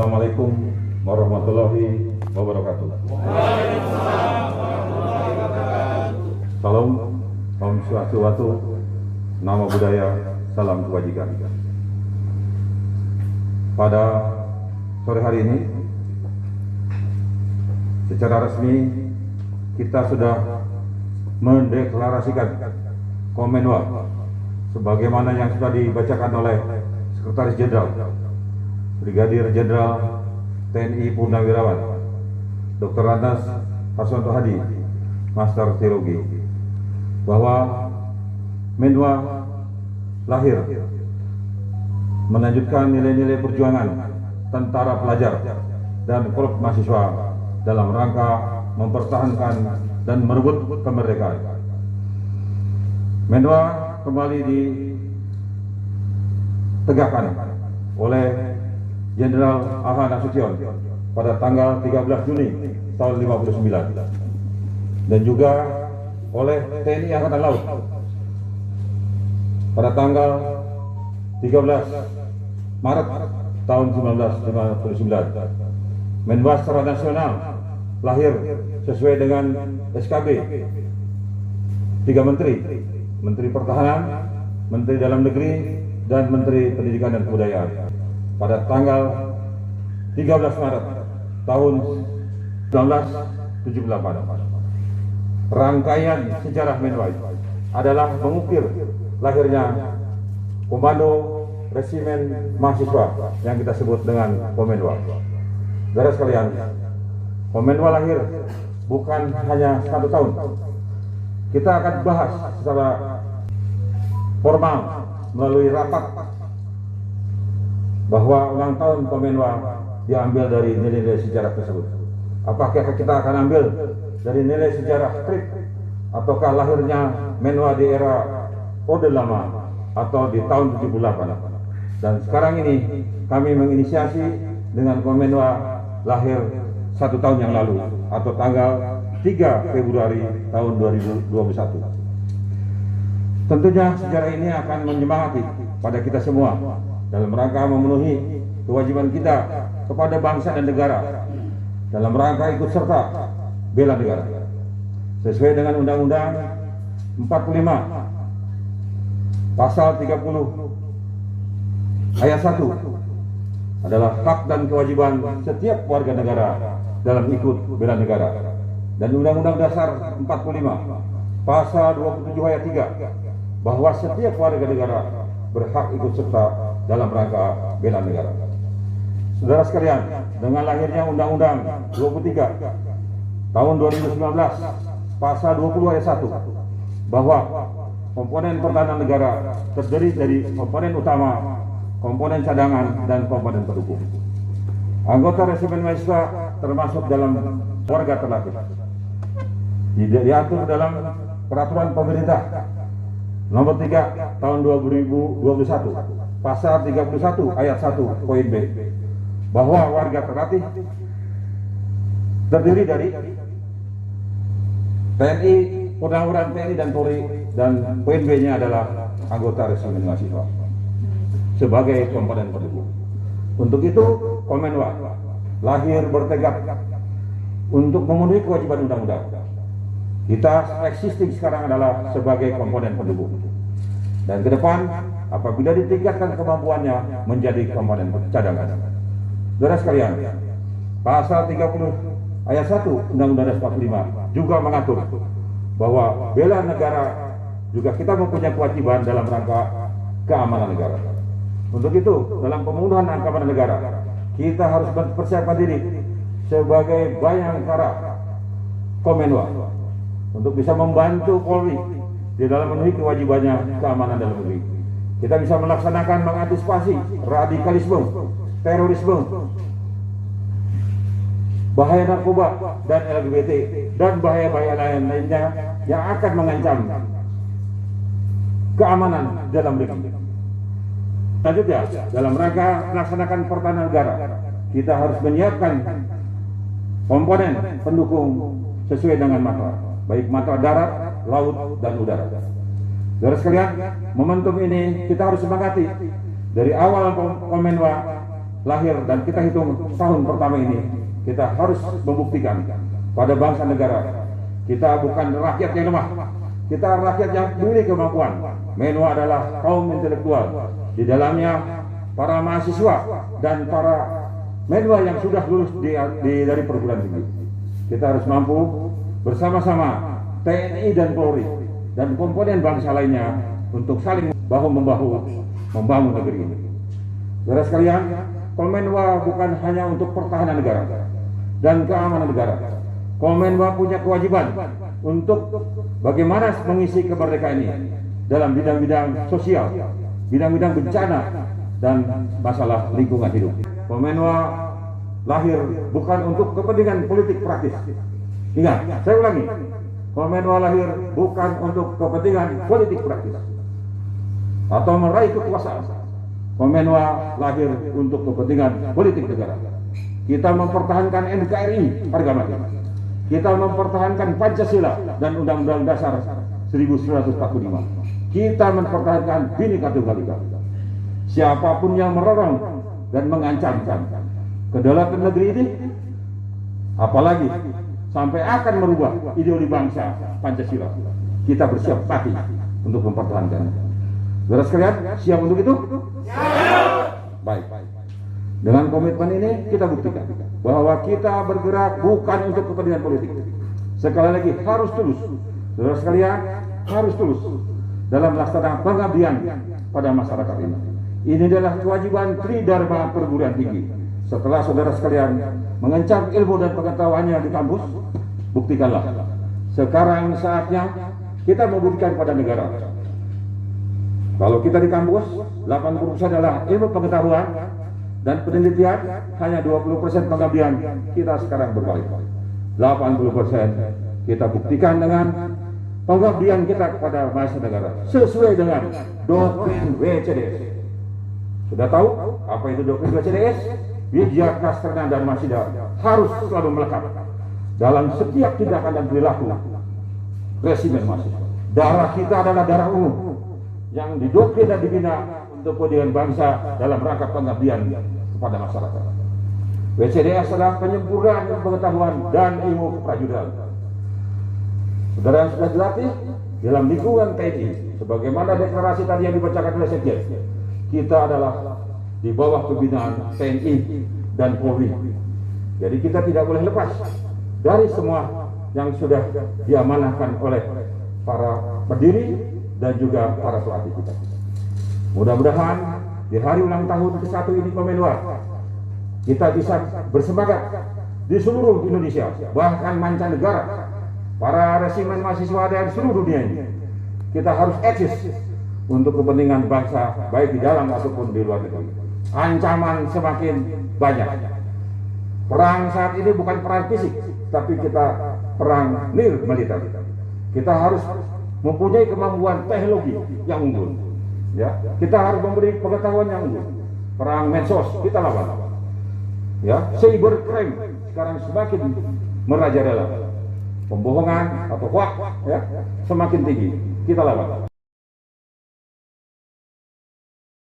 Assalamualaikum warahmatullahi wabarakatuh. Salam, Om Swastiastu, Namo Buddhaya, salam kebajikan. Pada sore hari ini, secara resmi kita sudah mendeklarasikan Komenwa sebagaimana yang sudah dibacakan oleh Sekretaris Jenderal Brigadir Jenderal TNI Purnawirawan Dr. Andes Harswanto Hadi, Master Teologi, bahwa Menwa lahir melanjutkan nilai-nilai perjuangan tentara pelajar dan korps mahasiswa dalam rangka mempertahankan dan merebut kemerdekaan. Menwa kembali ditegakkan oleh Jenderal A.H. Nasution pada tanggal 13 Juni tahun 59 dan juga oleh TNI Angkatan Laut pada tanggal 13 Maret tahun 1959. Menwa secara nasional lahir sesuai dengan SKB 3 Menteri, Menteri Pertahanan, Menteri Dalam Negeri, dan Menteri Pendidikan dan Kebudayaan pada tanggal 13 Maret tahun 1978. Rangkaian sejarah Menwa adalah mengukir lahirnya Komando Resimen Mahasiswa yang kita sebut dengan Komenwa. Saudara sekalian, Komenwa lahir bukan hanya 1 tahun. Kita akan bahas secara formal melalui rapat bahwa ulang tahun Komenwa diambil dari nilai-nilai sejarah tersebut. Apakah kita akan ambil dari nilai sejarah KRIP, ataukah lahirnya Menwa di era Orde Lama atau di tahun 78? Dan sekarang ini kami menginisiasi dengan Komenwa lahir 1 tahun yang lalu atau tanggal 3 Februari tahun 2021. Tentunya sejarah ini akan menyemangati pada kita semua dalam rangka memenuhi kewajiban kita kepada bangsa dan negara dalam rangka ikut serta bela negara sesuai dengan Undang-Undang 45 Pasal 30 Ayat 1 adalah hak dan kewajiban setiap warga negara dalam ikut bela negara, dan Undang-Undang Dasar 45 Pasal 27 Ayat 3 bahwa setiap warga negara berhak ikut serta dalam rangka bela negara. Saudara sekalian, dengan lahirnya Undang-Undang 23 tahun 2019 Pasal 20 Ayat 1 bahwa komponen pertahanan negara terdiri dari komponen utama, komponen cadangan, dan komponen pendukung. Anggota Resimen Mahasiswa termasuk dalam warga terlatih. Diatur dalam Peraturan Pemerintah Nomor 3 Tahun 2021 Pasal 31 Ayat 1 Poin B bahwa warga terlatih terdiri dari TNI, Purnawirawan TNI dan Polri, dan poin B-nya adalah anggota Resimen Mahasiswa sebagai komponen pendukung. Untuk itu, Komenwa lahir bertegak untuk memenuhi kewajiban undang-undang. Kita existing sekarang adalah sebagai komponen pendukung. Dan ke depan, apabila ditingkatkan kemampuannya menjadi komponen cadangan. Saudara sekalian, Pasal 30 Ayat 1 Undang-Undang Dasar 45 juga mengatur bahwa bela negara juga kita mempunyai kewajiban dalam rangka keamanan negara. Untuk itu, dalam pemenuhan keamanan negara, kita harus mempersiapkan diri sebagai bayangkara Komenwa untuk bisa membantu Polri di dalam memenuhi kewajibannya keamanan dalam negeri. Kita bisa melaksanakan mengantisipasi radikalisme, terorisme, bahaya narkoba dan LGBT, dan bahaya-bahaya lainnya yang akan mengancam keamanan dalam negeri. Selanjutnya, dalam rangka melaksanakan pertahanan negara, kita harus menyiapkan komponen pendukung sesuai dengan matra, baik matra darat, laut, dan udara. Saudara sekalian, momentum ini kita harus semangati dari awal Komenwa lahir dan kita hitung tahun pertama ini, kita harus membuktikan pada bangsa negara kita bukan rakyat yang lemah, kita rakyat yang memiliki kemampuan. Menwa adalah kaum intelektual, di dalamnya para mahasiswa dan para menwa yang sudah lulus dari perguruan tinggi. Kita harus mampu bersama-sama TNI dan Polri dan komponen bangsa lainnya untuk saling bahu-membahu membangun negeri ini. Saudara sekalian, Komenwa bukan hanya untuk pertahanan negara dan keamanan negara. Komenwa punya kewajiban untuk bagaimana mengisi kemerdekaan ini dalam bidang-bidang sosial, bidang-bidang bencana, dan masalah lingkungan hidup. Komenwa lahir bukan untuk kepentingan politik praktis. Ingat, saya ulangi, Komenwa lahir bukan untuk kepentingan politik praktis atau meraih kekuasaan. Komenwa lahir untuk kepentingan politik negara. Kita mempertahankan NKRI harga mati. Kita mempertahankan Pancasila dan Undang-Undang Dasar 1945. Kita mempertahankan Bhinneka Tunggal Ika. Siapapun yang merorong dan mengancam kedaulatan negeri ini, apalagi sampai akan merubah ideologi bangsa Pancasila, kita bersiap mati untuk mempertahankan. Saudara sekalian, siap untuk itu? Baik. Dengan komitmen ini kita buktikan bahwa kita bergerak bukan untuk kepentingan politik. Sekali lagi harus tulus. Saudara sekalian, harus tulus dalam melaksanakan pengabdian pada masyarakat ini. Ini adalah kewajiban Tridharma perguruan tinggi. Setelah saudara sekalian mengencang ilmu dan pengetahuannya di kampus, buktikanlah. Sekarang saatnya kita membuktikan pada negara. Kalau kita di kampus, 80% adalah ilmu pengetahuan dan penelitian, hanya 20% pengabdian. Kita sekarang berbalik. 80% kita buktikan dengan pengabdian kita kepada bangsa negara sesuai dengan doktrin WCDS. Sudah tahu apa itu doktrin WCDS? Wijaya, Kastrena, dan Masida harus selalu melekat dalam setiap tindakan dan perilaku resimen mahasiswa. Darah kita adalah darah umum yang didoktrin dan dibina untuk kepentingan bangsa dalam rangka pengabdian kepada masyarakat. WCDS adalah penyempurnaan pengetahuan dan ilmu keprajuritan. Saudara yang sudah dilatih dalam lingkungan TNI, sebagaimana deklarasi tadi yang dibacakan oleh Sekjen, kita adalah di bawah pembinaan TNI dan Polri. Jadi kita tidak boleh lepas dari semua yang sudah diamanahkan oleh para pendiri dan juga para pelatih kita. Mudah-mudahan di hari ulang tahun ke-1 ini Komenwa, kita bisa bersemangat di seluruh Indonesia, bahkan mancanegara, para resimen mahasiswa dari seluruh dunia ini. Kita harus eksis untuk kepentingan bangsa, baik di dalam ataupun di luar negeri. Ancaman semakin banyak. Perang saat ini bukan perang fisik, tapi kita perang militer. Kita harus mempunyai kemampuan teknologi yang unggul. Ya, kita harus memberi pengetahuan yang unggul. Perang medsos kita lawan. Ya, cybercrime sekarang semakin merajalela. Pembohongan atau hoax ya semakin tinggi. Kita lawan.